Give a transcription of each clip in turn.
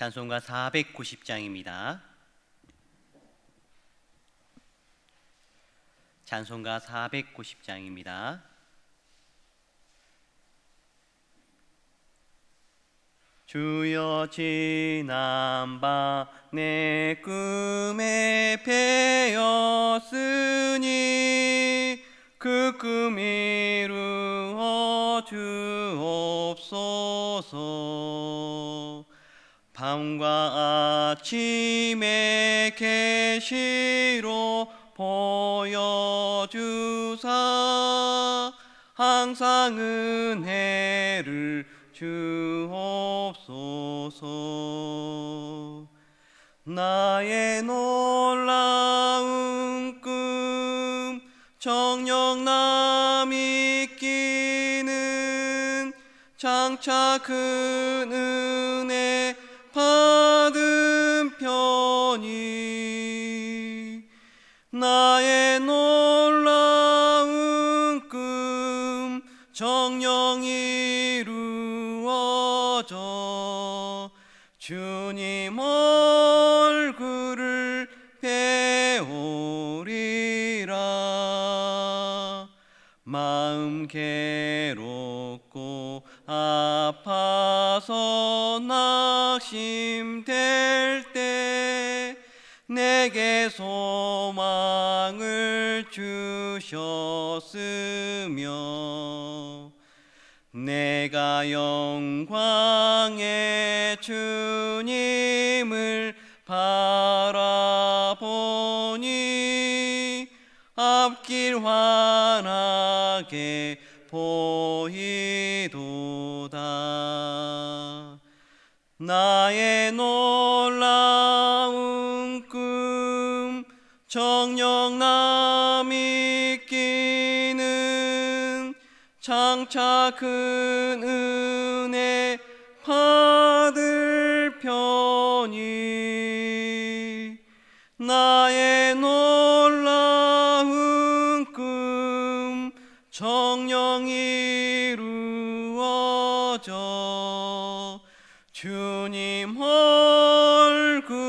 찬송가 490장입니다. 찬송가 490장입니다. 주여 지난밤 내 꿈에 배었으니 그 꿈 이루어 주옵소서. 밤과 아침에 계시로 보여주사 항상 은혜를 주옵소서. 나의 놀라운 꿈 정녕 남이 끼는 장차 큰 은혜 받은 편이 나의 놀라운 꿈 정녕 이루어져 주님 얼굴을 배우리라. 마음 괴롭고 아파서 낙심될 때 내게 소망을 주셨으며 내가 영광의 주님을 바라보니 앞길 환하게 보이도다. 나의 놀라운 꿈 정녕 남이 끼는 장차 큰 은혜 받을 편이 나의 놀라운 꿈 정녕 이루어져 주님 얼굴을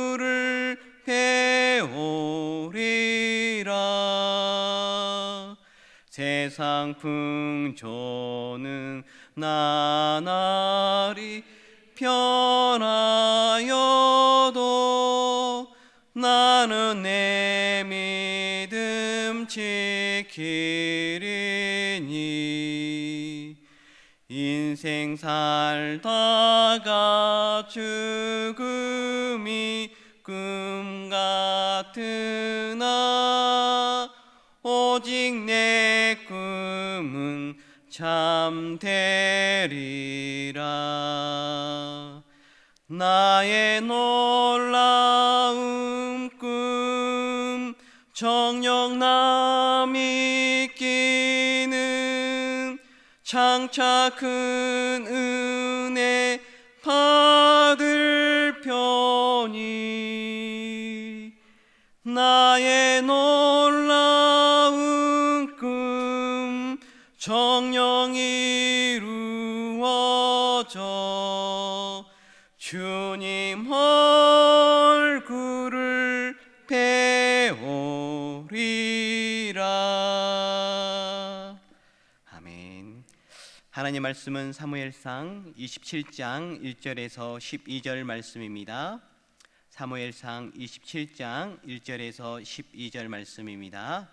배우리라. 세상 풍조는 나날이 변하여도 나는 내 믿음 지키리니 인생 살다가 죽음이 꿈 같으나 오직 내 꿈은 참되리라. 나의 놀라운 꿈 정녕 남이 끼는 장차 큰 은혜 받을 편이 나의 놀라운 꿈 정녕 이루어져 주님 얼굴을 배우리라. 아멘. 하나님 말씀은 사무엘상 27장 1절에서 12절 말씀입니다. 사무엘상 27장 1절에서 12절 말씀입니다.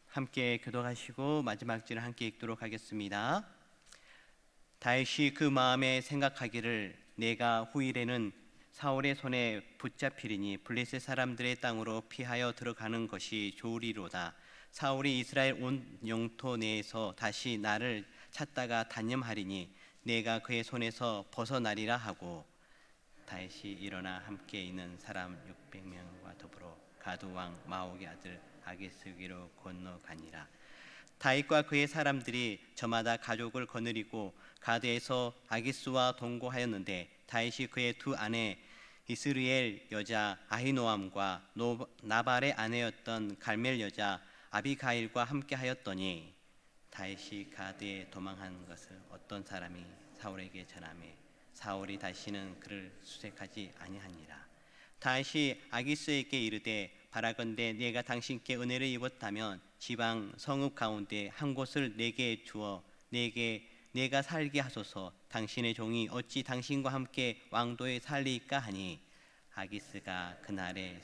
함께 교독하시고 마지막 절을 함께 읽도록 하겠습니다. 다윗이 그 마음에 생각하기를 내가 후일에는 사울의 손에 붙잡히리니 블레셋 사람들의 땅으로 피하여 들어가는 것이 좋으리로다. 사울이 이스라엘 온 영토 내에서 다시 나를 찾다가 단념하리니 내가 그의 손에서 벗어나리라 하고 다윗이 일어나 함께 있는 사람 600명과 더불어 가드 왕 마옥의 아들 아기스기로 건너가니라. 다윗과 그의 사람들이 저마다 가족을 거느리고 가드에서 아기스와 동거하였는데 다윗이 그의 두 아내 이스라엘 여자 아히노암과 나발의 아내였던 갈멜 여자 아비가일과 함께하였더니 다윗이 가드에 도망한 것을 어떤 사람이 사울에게 전하매 사울이 다시는 그를 수색하지 아니하니라. 다시 아기스에게 이르되 바라건대 내가 당신께 은혜를 입었다면 지방 성읍 가운데 한 곳을 내게 주어 내가 살게 하소서. 당신의 종이 어찌 당신과 함께 왕도에 살리까 하니 아기스가 그날에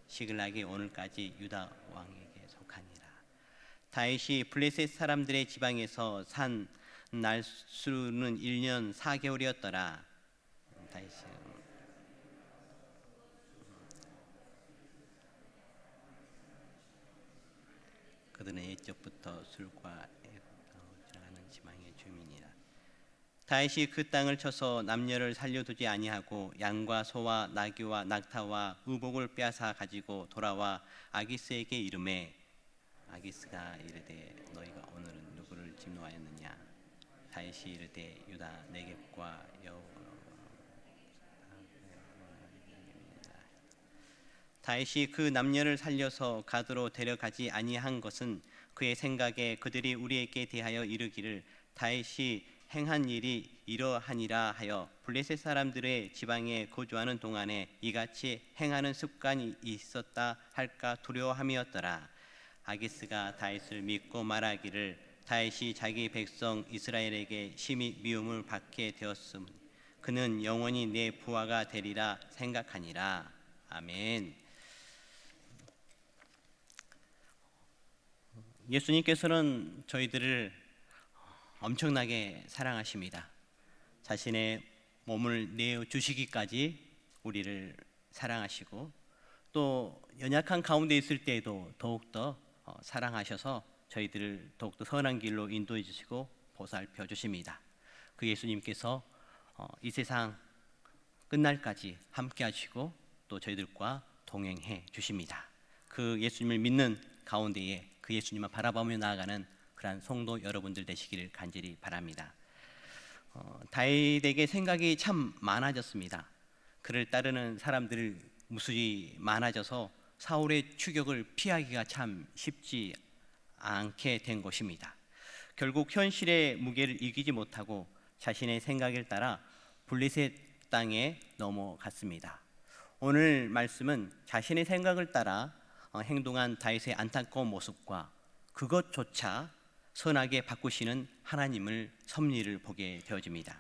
시글락이 오늘까지 유다 왕에게 속하니라. 다윗이 블레셋 사람들의 지방에서 산 날수는 1년 4개월이었더라. 다윗이 그들은 옛적부터 술과 애고하는 지방의 주민이라. 다윗이 그 땅을 쳐서 남녀를 살려두지 아니하고 양과 소와 나귀와 낙타와 의복을 빼앗아 가지고 돌아와 아기스에게 이르매 아기스가 이르되 너희가 오늘은 누구를 진노하였느냐. 다윗이 이르되 유다 네겝과 다윗이 그 남녀를 살려서 가드로 데려가지 아니한 것은 그의 생각에 그들이 우리에게 대하여 이르기를 다윗이 행한 일이 이러하니라 하여 블레셋 사람들의 지방에 거주하는 동안에 이같이 행하는 습관이 있었다 할까 두려워함이었더라. 아기스가 다윗을 믿고 말하기를 다윗이 자기 백성 이스라엘에게 심히 미움을 받게 되었음 그는 영원히 내 부하가 되리라 생각하니라. 아멘. 예수님께서는 저희들을 엄청나게 사랑하십니다. 자신의 몸을 내어 주시기까지 우리를 사랑하시고 또 연약한 가운데 있을 때에도 더욱더 사랑하셔서 저희들을 더욱더 선한 길로 인도해 주시고 보살펴 주십니다. 그 예수님께서 이 세상 끝날까지 함께 하시고 또 저희들과 동행해 주십니다. 그 예수님을 믿는 가운데에 그 예수님만 바라보며 나아가는 그러한 성도 여러분들 되시기를 간절히 바랍니다. 다윗에게 생각이 참 많아졌습니다. 그를 따르는 사람들 무수히 많아져서 사울의 추격을 피하기가 참 쉽지 않게 된 것입니다. 결국 현실의 무게를 이기지 못하고 자신의 생각을 따라 블레셋 땅에 넘어갔습니다. 오늘 말씀은 자신의 생각을 따라 행동한 다윗의 안타까운 모습과 그것조차 선하게 바꾸시는 하나님을 섭리를 보게 되어집니다.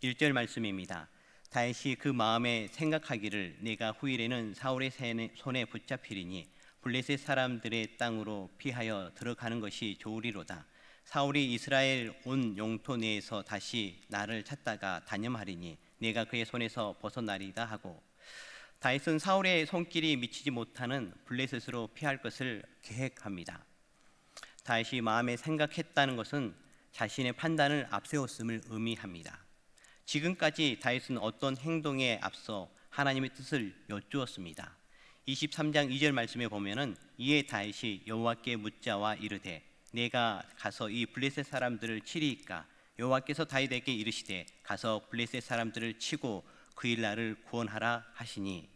1절 말씀입니다. 다윗이 그 마음에 생각하기를 내가 후일에는 사울의 손에 붙잡히리니 블레셋 사람들의 땅으로 피하여 들어가는 것이 좋으리로다. 사울이 이스라엘 온 영토 내에서 다시 나를 찾다가 단념하리니 내가 그의 손에서 벗어나리다 하고 다윗은 사울의 손길이 미치지 못하는 블레셋으로 피할 것을 계획합니다. 다윗이 마음에 생각했다는 것은 자신의 판단을 앞세웠음을 의미합니다. 지금까지 다윗은 어떤 행동에 앞서 하나님의 뜻을 여쭈었습니다. 23장 2절 말씀에 보면은 이에 다윗이 여호와께 묻자와 이르되 내가 가서 이 블레셋 사람들을 치리이까 여호와께서 다윗에게 이르시되 가서 블레셋 사람들을 치고 그 일 나를 구원하라 하시니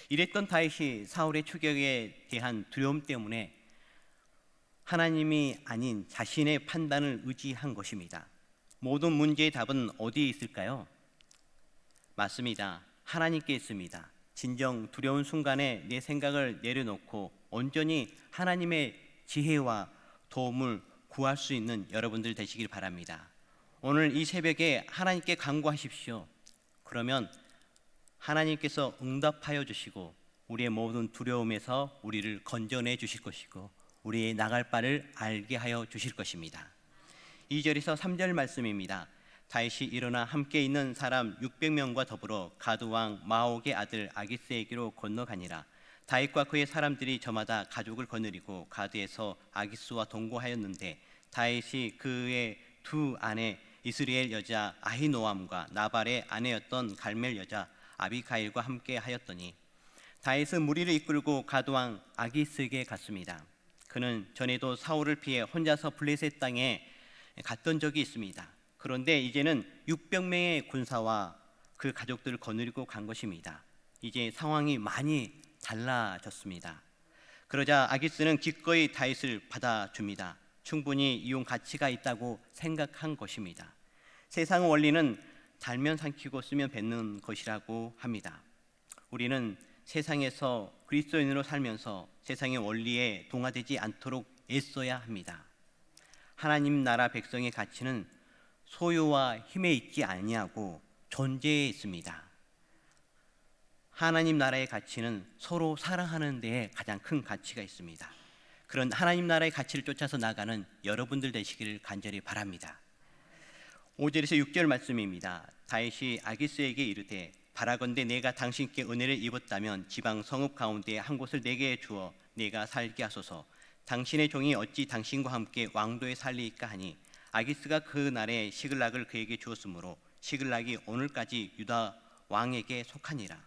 이랬던 다윗이 사울의 추격에 대한 두려움 때문에 하나님이 아닌 자신의 판단을 의지한 것입니다. 모든 문제의 답은 어디에 있을까요? 맞습니다. 하나님께 있습니다. 진정 두려운 순간에 내 생각을 내려놓고 온전히 하나님의 지혜와 도움을 구할 수 있는 여러분들 되시길 바랍니다. 오늘 이 새벽에 하나님께 간구하십시오. 그러면 하나님께서 응답하여 주시고 우리의 모든 두려움에서 우리를 건져내 주실 것이고 우리의 나갈 바를 알게 하여 주실 것입니다. 2절에서 3절 말씀입니다. 다윗이 일어나 함께 있는 사람 600명과 더불어 가드왕 마옥의 아들 아기스에게로 건너가니라. 다윗과 그의 사람들이 저마다 가족을 거느리고 가드에서 아기스와 동거하였는데 다윗이 그의 두 아내 이스라엘 여자 아히노암과 나발의 아내였던 갈멜 여자 아비가일과 함께 하였더니 다윗은 무리를 이끌고 가드왕 아기스에게 갔습니다. 그는 전에도 사울을 피해 혼자서 블레셋 땅에 갔던 적이 있습니다. 그런데 이제는 600명의 군사와 그 가족들을 거느리고 간 것입니다. 이제 상황이 많이 달라졌습니다. 그러자 아기스는 기꺼이 다윗을 받아줍니다. 충분히 이용 가치가 있다고 생각한 것입니다. 세상 원리는 달면 삼키고 쓰면 뱉는 것이라고 합니다. 우리는 세상에서 그리스도인으로 살면서 세상의 원리에 동화되지 않도록 애써야 합니다. 하나님 나라 백성의 가치는 소유와 힘에 있지 아니하고 존재에 있습니다. 하나님 나라의 가치는 서로 사랑하는 데에 가장 큰 가치가 있습니다. 그런 하나님 나라의 가치를 쫓아서 나가는 여러분들 되시기를 간절히 바랍니다. 5절에서 6절 말씀입니다. 다윗이 아기스에게 이르되 바라건대 내가 당신께 은혜를 입었다면 지방 성읍 가운데 한 곳을 내게 주어 내가 살게 하소서. 당신의 종이 어찌 당신과 함께 왕도에 살리이까 하니 아기스가 그 날에 시글락을 그에게 주었으므로 시글락이 오늘까지 유다 왕에게 속하니라.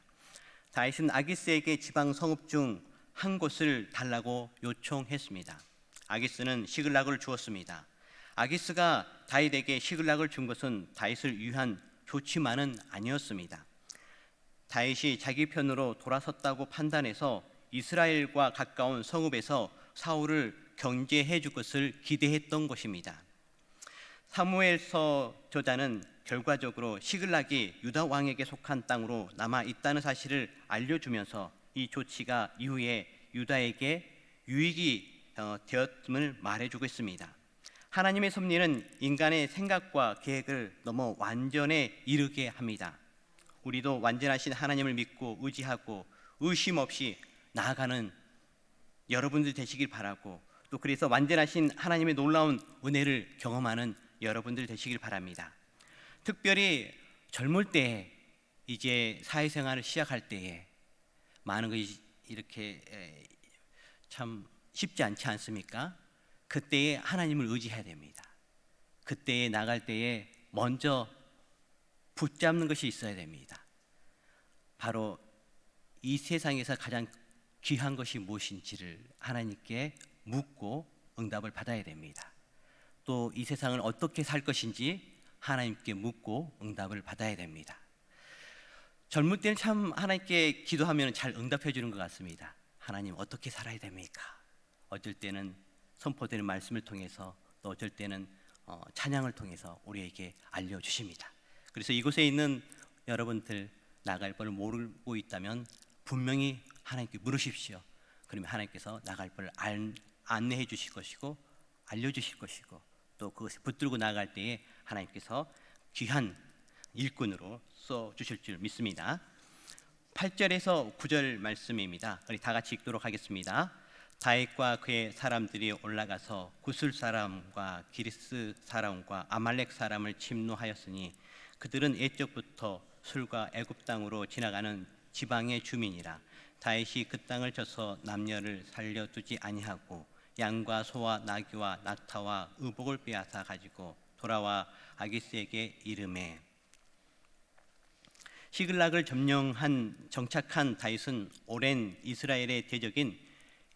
다윗은 아기스에게 지방 성읍 중 한 곳을 달라고 요청했습니다. 아기스는 시글락을 주었습니다. 아기스가 다윗에게 시글락을 준 것은 다윗을 위한 좋지만은 아니었습니다. 다윗이 자기 편으로 돌아섰다고 판단해서 이스라엘과 가까운 성읍에서 사울을 경계해 줄 것을 기대했던 것입니다. 사무엘서 저자는 결과적으로 시글락이 유다 왕에게 속한 땅으로 남아 있다는 사실을 알려주면서 이 조치가 이후에 유다에게 유익이 되었음을 말해주고 있습니다. 하나님의 섭리는 인간의 생각과 계획을 넘어 완전에 이르게 합니다. 우리도 완전하신 하나님을 믿고 의지하고 의심 없이 나아가는 여러분들 되시길 바라고, 또 그래서 완전하신 하나님의 놀라운 은혜를 경험하는 여러분들 되시길 바랍니다. 특별히 젊을 때, 이제 사회생활을 시작할 때에 많은 것이 이렇게 참 쉽지 않지 않습니까? 그때에 하나님을 의지해야 됩니다. 그때에 나갈 때에 먼저 붙잡는 것이 있어야 됩니다. 바로 이 세상에서 가장 귀한 것이 무엇인지를 하나님께 묻고 응답을 받아야 됩니다. 또 이 세상을 어떻게 살 것인지 하나님께 묻고 응답을 받아야 됩니다. 젊을 때는 참 하나님께 기도하면 잘 응답해 주는 것 같습니다. 하나님 어떻게 살아야 됩니까? 어쩔 때는 선포되는 말씀을 통해서, 또 어쩔 때는 찬양을 통해서 우리에게 알려주십니다. 그래서 이곳에 있는 여러분들 나갈 바를 모르고 있다면 분명히 하나님께 물으십시오. 그러면 하나님께서 나갈 바를 안내해 주실 것이고 알려주실 것이고, 또 그것을 붙들고 나갈 때에 하나님께서 귀한 일꾼으로 써주실 줄 믿습니다. 8절에서 9절 말씀입니다. 우리 다 같이 읽도록 하겠습니다. 다윗과 그의 사람들이 올라가서 구슬 사람과 기리스 사람과 아말렉 사람을 침노하였으니 그들은 옛적부터 술과 애굽 땅으로 지나가는 지방의 주민이라. 다윗이 그 땅을 쳐서 남녀를 살려두지 아니하고 양과 소와 나귀와 낙타와 의복을 빼앗아 가지고 돌아와 아기스에게 이르매. 시글락을 정착한 다윗은 오랜 이스라엘의 대적인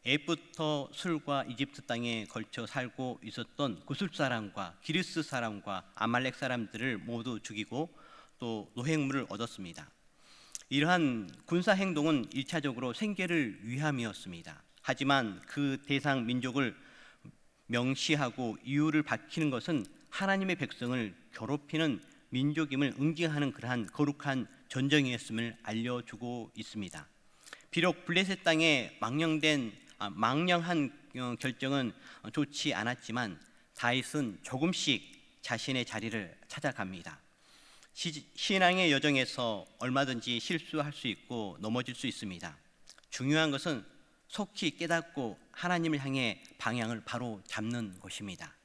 옛부터 술과 이집트 땅에 걸쳐 살고 있었던 구슬 사람과 기르스 사람과 아말렉 사람들을 모두 죽이고 또 노획물을 얻었습니다. 이러한 군사 행동은 1차적으로 생계를 위함이었습니다. 하지만 그 대상 민족을 명시하고 이유를 밝히는 것은 하나님의 백성을 괴롭히는 민족임을 응징하는 그러한 거룩한 전쟁이었음을 알려주고 있습니다. 비록 블레셋 땅에 망령한 결정은 좋지 않았지만 다윗은 조금씩 자신의 자리를 찾아갑니다. 신앙의 여정에서 얼마든지 실수할 수 있고 넘어질 수 있습니다. 중요한 것은 속히 깨닫고 하나님을 향해 방향을 바로 잡는 것입니다.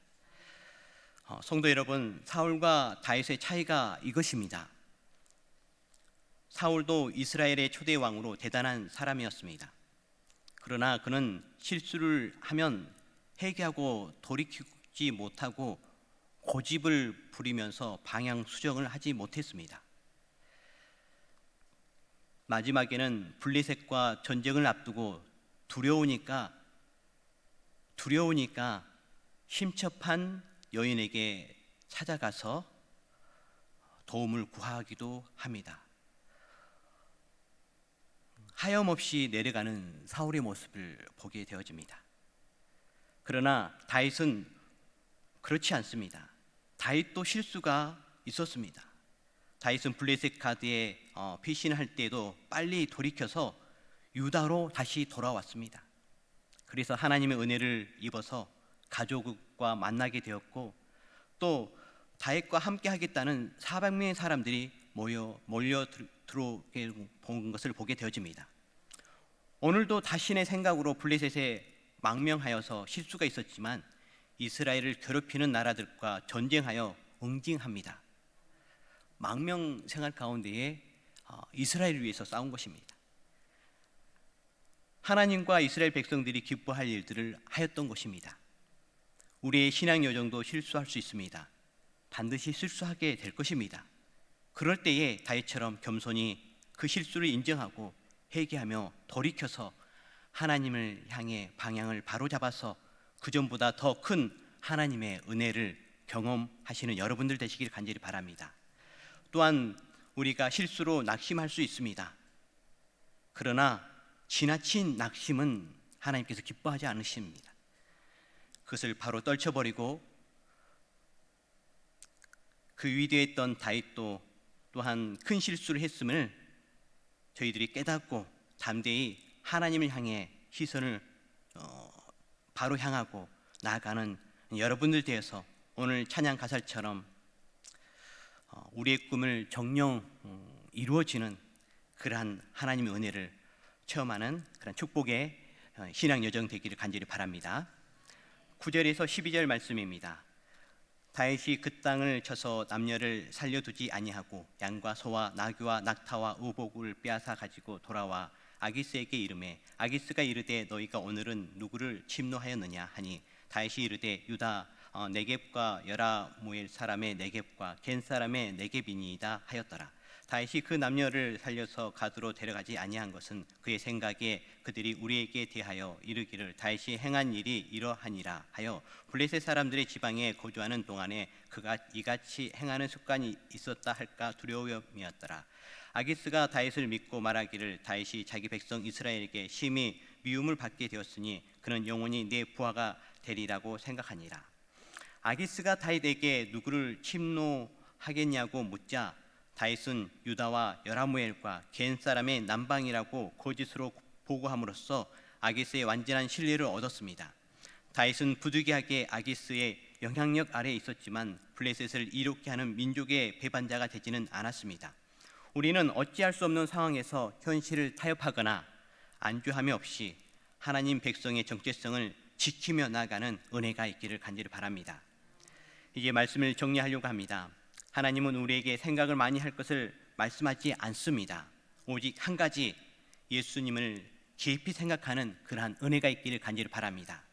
성도 여러분, 사울과 다윗의 차이가 이것입니다. 사울도 이스라엘의 초대 왕으로 대단한 사람이었습니다. 그러나 그는 실수를 하면 회개하고 돌이키지 못하고 고집을 부리면서 방향 수정을 하지 못했습니다. 마지막에는 블레셋과 전쟁을 앞두고 두려우니까 심첩한 여인에게 찾아가서 도움을 구하기도 합니다. 하염없이 내려가는 사울의 모습을 보게 되어집니다. 그러나 다윗은 그렇지 않습니다. 다윗도 실수가 있었습니다. 다윗은 블레셋 가드에 피신할 때도 빨리 돌이켜서 유다로 다시 돌아왔습니다. 그래서 하나님의 은혜를 입어서 가족과 만나게 되었고, 또 다윗과 함께 하겠다는 400명의 사람들이 몰려 들어오게 본 것을 보게 되어집니다. 오늘도 자신의 생각으로 블레셋에 망명하여서 실수가 있었지만 이스라엘을 괴롭히는 나라들과 전쟁하여 응징합니다. 망명 생활 가운데에 이스라엘을 위해서 싸운 것입니다. 하나님과 이스라엘 백성들이 기뻐할 일들을 하였던 것입니다. 우리의 신앙 여정도 실수할 수 있습니다. 반드시 실수하게 될 것입니다. 그럴 때에 다윗처럼 겸손히 그 실수를 인정하고 회개하며 돌이켜서 하나님을 향해 방향을 바로잡아서 그전보다 더 큰 하나님의 은혜를 경험하시는 여러분들 되시길 간절히 바랍니다. 또한 우리가 실수로 낙심할 수 있습니다. 그러나 지나친 낙심은 하나님께서 기뻐하지 않으십니다. 그것을 바로 떨쳐버리고 그 위대했던 다윗도 또한 큰 실수를 했음을 저희들이 깨닫고 담대히 하나님을 향해 시선을 바로 향하고 나아가는 여러분들 되어서 오늘 찬양 가사처럼 우리의 꿈을 정녕 이루어지는 그러한 하나님의 은혜를 체험하는 그런 축복의 신앙 여정 되기를 간절히 바랍니다. 9절에서 12절 말씀입니다. 다윗이 그 땅을 쳐서 남녀를 살려두지 아니하고 양과 소와 나귀와 낙타와 의복을 빼앗아 가지고 돌아와 아기스에게 이르매 아기스가 이르되 너희가 오늘은 누구를 침노하였느냐 하니 다윗이 이르되 유다 네겝과 여라무엘 사람의 네겝과 겐 사람의 네겝이니이다 하였더라. 다윗이 그 남녀를 살려서 가드로 데려가지 아니한 것은 그의 생각에 그들이 우리에게 대하여 이르기를 다윗이 행한 일이 이러하니라 하여 블레셋 사람들의 지방에 거주하는 동안에 그가 이같이 행하는 습관이 있었다 할까 두려움이었더라. 아기스가 다윗을 믿고 말하기를 다윗이 자기 백성 이스라엘에게 심히 미움을 받게 되었으니 그는 영원히 내 부하가 되리라고 생각하니라. 아기스가 다윗에게 누구를 침노하겠냐고 묻자 다윗은 유다와 여라무엘과 겐 사람의 남방이라고 거짓으로 보고함으로써 아기스의 완전한 신뢰를 얻었습니다. 다윗은 부득이하게 아기스의 영향력 아래에 있었지만 블레셋을 이롭게 하는 민족의 배반자가 되지는 않았습니다. 우리는 어찌할 수 없는 상황에서 현실을 타협하거나 안주함이 없이 하나님 백성의 정체성을 지키며 나아가는 은혜가 있기를 간절히 바랍니다. 이제 말씀을 정리하려고 합니다. 하나님은 우리에게 생각을 많이 할 것을 말씀하지 않습니다. 오직 한 가지 예수님을 깊이 생각하는 그러한 은혜가 있기를 간절히 바랍니다.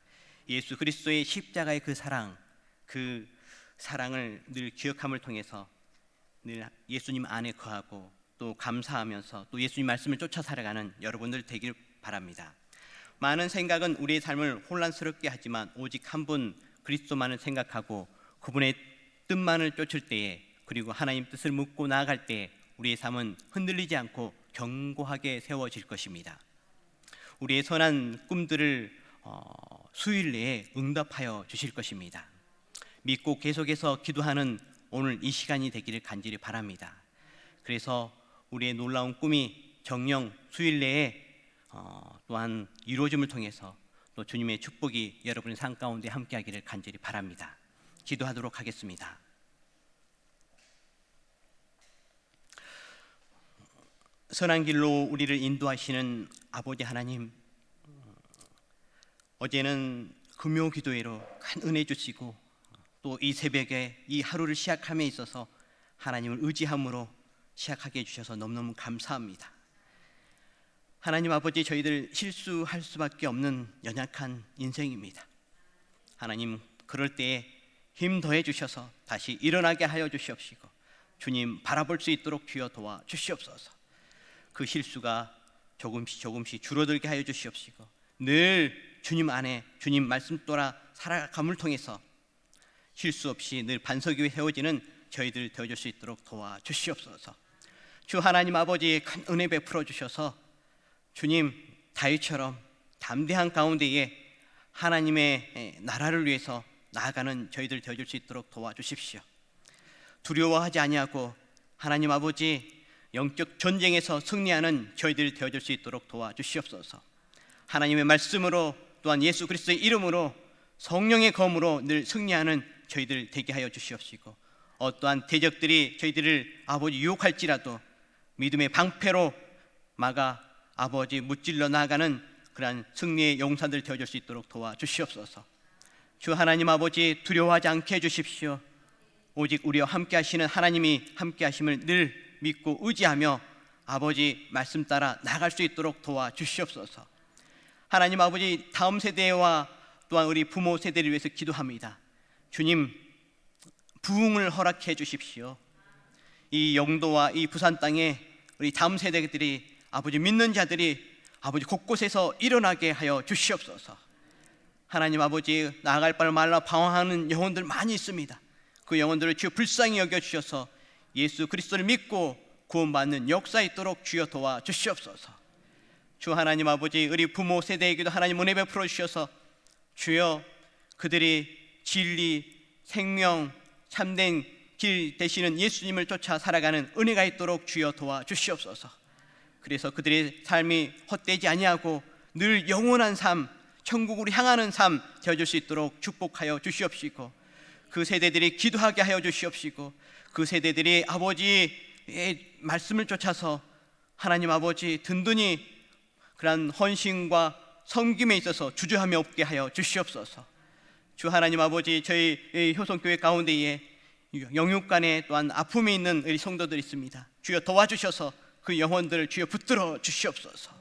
예수 그리스도의 십자가의 그 사랑을 늘 기억함을 통해서 늘 예수님 안에 거하고 또 감사하면서 또 예수님 말씀을 쫓아 살아가는 여러분들 되길 바랍니다. 많은 생각은 우리의 삶을 혼란스럽게 하지만 오직 한 분 그리스도만을 생각하고 그분의 뜻만을 쫓을 때에 그리고 하나님 뜻을 묻고 나아갈 때에 우리의 삶은 흔들리지 않고 견고하게 세워질 것입니다. 우리의 선한 꿈들을 수일 내에 응답하여 주실 것입니다. 믿고 계속해서 기도하는 오늘 이 시간이 되기를 간절히 바랍니다. 그래서 우리의 놀라운 꿈이 정녕 수일 내에 또한 이루어짐을 통해서 또 주님의 축복이 여러분의 삶 가운데 함께하기를 간절히 바랍니다. 기도하도록 하겠습니다. 선한 길로 우리를 인도하시는 아버지 하나님, 어제는 금요 기도회로 큰 은혜 주시고 또 이 새벽에 이 하루를 시작함에 있어서 하나님을 의지함으로 시작하게 해주셔서 너무너무 감사합니다. 하나님 아버지, 저희들 실수할 수밖에 없는 연약한 인생입니다. 하나님, 그럴 때에 힘 더해 주셔서 다시 일어나게 하여 주시옵시고 주님 바라볼 수 있도록 주여 도와 주시옵소서. 그 실수가 조금씩 줄어들게 하여 주시옵시고 늘 주님 안에 주님 말씀 따라 살아감을 통해서 실수 없이 늘 반석 위에 세워지는 저희들 되어줄 수 있도록 도와 주시옵소서. 주 하나님 아버지, 큰 은혜 베풀어 주셔서 주님 다윗처럼 담대한 가운데에 하나님의 나라를 위해서 나아가는 저희들 되어줄 수 있도록 도와주십시오. 두려워하지 아니하고 하나님 아버지 영적 전쟁에서 승리하는 저희들이 되어줄 수 있도록 도와주시옵소서. 하나님의 말씀으로 또한 예수 그리스도의 이름으로 성령의 검으로 늘 승리하는 저희들 되게 하여 주시옵시고, 어떠한 대적들이 저희들을 아버지 유혹할지라도 믿음의 방패로 막아 아버지 무찔러 나가는 그러한 승리의 용사들 되어줄 수 있도록 도와주시옵소서. 주 하나님 아버지 두려워하지 않게 해주십시오. 오직 우리와 함께 하시는 하나님이 함께 하심을 늘 믿고 의지하며 아버지 말씀 따라 나갈 수 있도록 도와주시옵소서. 하나님 아버지 다음 세대와 또한 우리 부모 세대를 위해서 기도합니다. 주님, 부흥을 허락해 주십시오. 이 영도와 이 부산 땅에 우리 다음 세대들이 아버지 믿는 자들이 아버지 곳곳에서 일어나게 하여 주시옵소서. 하나님 아버지 나아갈 바를 말라 방황하는 영혼들 많이 있습니다. 그 영혼들을 주여 불쌍히 여겨주셔서 예수 그리스도를 믿고 구원받는 역사 있도록 주여 도와주시옵소서. 주 하나님 아버지 우리 부모 세대에게도 하나님 은혜 베풀어 주셔서 주여 그들이 진리, 생명, 참된 길 되시는 예수님을 쫓아 살아가는 은혜가 있도록 주여 도와주시옵소서. 그래서 그들의 삶이 헛되지 아니하고 늘 영원한 삶, 천국으로 향하는 삶 되어줄 수 있도록 축복하여 주시옵시고, 그 세대들이 기도하게 하여 주시옵시고, 그 세대들이 아버지의 말씀을 쫓아서 하나님 아버지 든든히 그러한 헌신과 섬김에 있어서 주저함이 없게 하여 주시옵소서. 주 하나님 아버지 저희 효성교회 가운데에 영육간에 또한 아픔이 있는 우리 성도들이 있습니다. 주여 도와주셔서 그 영혼들을 주여 붙들어 주시옵소서.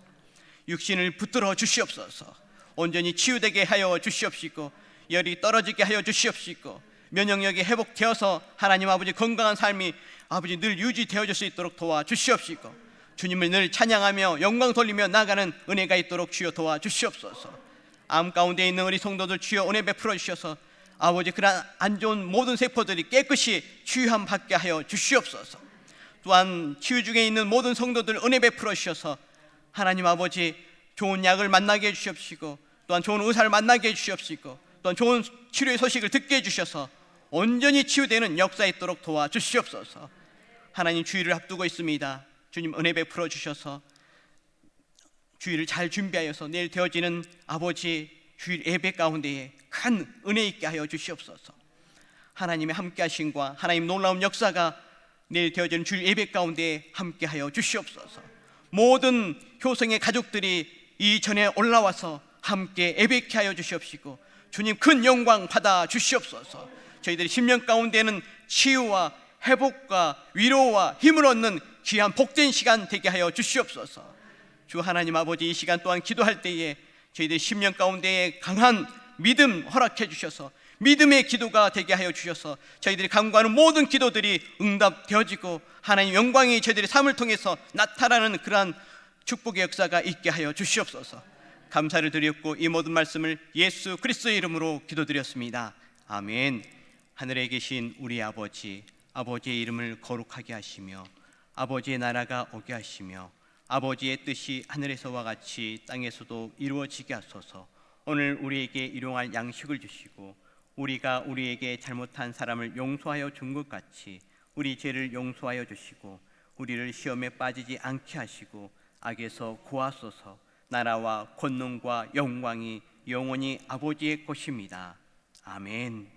육신을 붙들어 주시옵소서. 온전히 치유되게 하여 주시옵시고, 열이 떨어지게 하여 주시옵시고, 면역력이 회복되어서 하나님 아버지 건강한 삶이 아버지 늘 유지되어질 수 있도록 도와주시옵시고, 주님을 늘 찬양하며 영광 돌리며 나가는 은혜가 있도록 주여 도와주시옵소서. 암 가운데 있는 우리 성도들 주여 은혜 베풀어 주셔서 아버지 그러한 안 좋은 모든 세포들이 깨끗이 치유함 받게 하여 주시옵소서. 또한 치유 중에 있는 모든 성도들 은혜 베풀어 주셔서 하나님 아버지 좋은 약을 만나게 해주시옵시고, 또한 좋은 의사를 만나게 해주시옵시고, 또한 좋은 치료의 소식을 듣게 해주셔서 온전히 치유되는 역사 있도록 도와주시옵소서. 하나님 주일을 앞두고 있습니다. 주님 은혜 베풀어 주셔서 주일을 잘 준비하여서 내일 되어지는 아버지 주일 예배 가운데에 큰 은혜 있게 하여 주시옵소서. 하나님의 함께 하심과 하나님 놀라운 역사가 내일 되어지는 주일 예배 가운데에 함께 하여 주시옵소서. 모든 효성의 가족들이 이전에 올라와서 함께 예배케 하여 주시옵시고, 주님 큰 영광 받아 주시옵소서. 저희들이 10년 가운데는 치유와 회복과 위로와 힘을 얻는 귀한 복된 시간 되게 하여 주시옵소서. 주 하나님 아버지 이 시간 또한 기도할 때에 저희들 10년 가운데에 강한 믿음 허락해 주셔서 믿음의 기도가 되게 하여 주셔서 저희들이 간구하는 모든 기도들이 응답되어지고 하나님 영광이 저희들의 삶을 통해서 나타나는 그러한 축복의 역사가 있게 하여 주시옵소서. 감사를 드렸고 이 모든 말씀을 예수 그리스도의 이름으로 기도드렸습니다. 아멘. 하늘에 계신 우리 아버지, 아버지의 이름을 거룩하게 하시며 아버지의 나라가 오게 하시며 아버지의 뜻이 하늘에서와 같이 땅에서도 이루어지게 하소서. 오늘 우리에게 일용할 양식을 주시고 우리가 우리에게 잘못한 사람을 용서하여 준 것 같이 우리 죄를 용서하여 주시고 우리를 시험에 빠지지 않게 하시고 악에서 구하소서. 나라와 권능과 영광이 영원히 아버지의 것입니다. 아멘.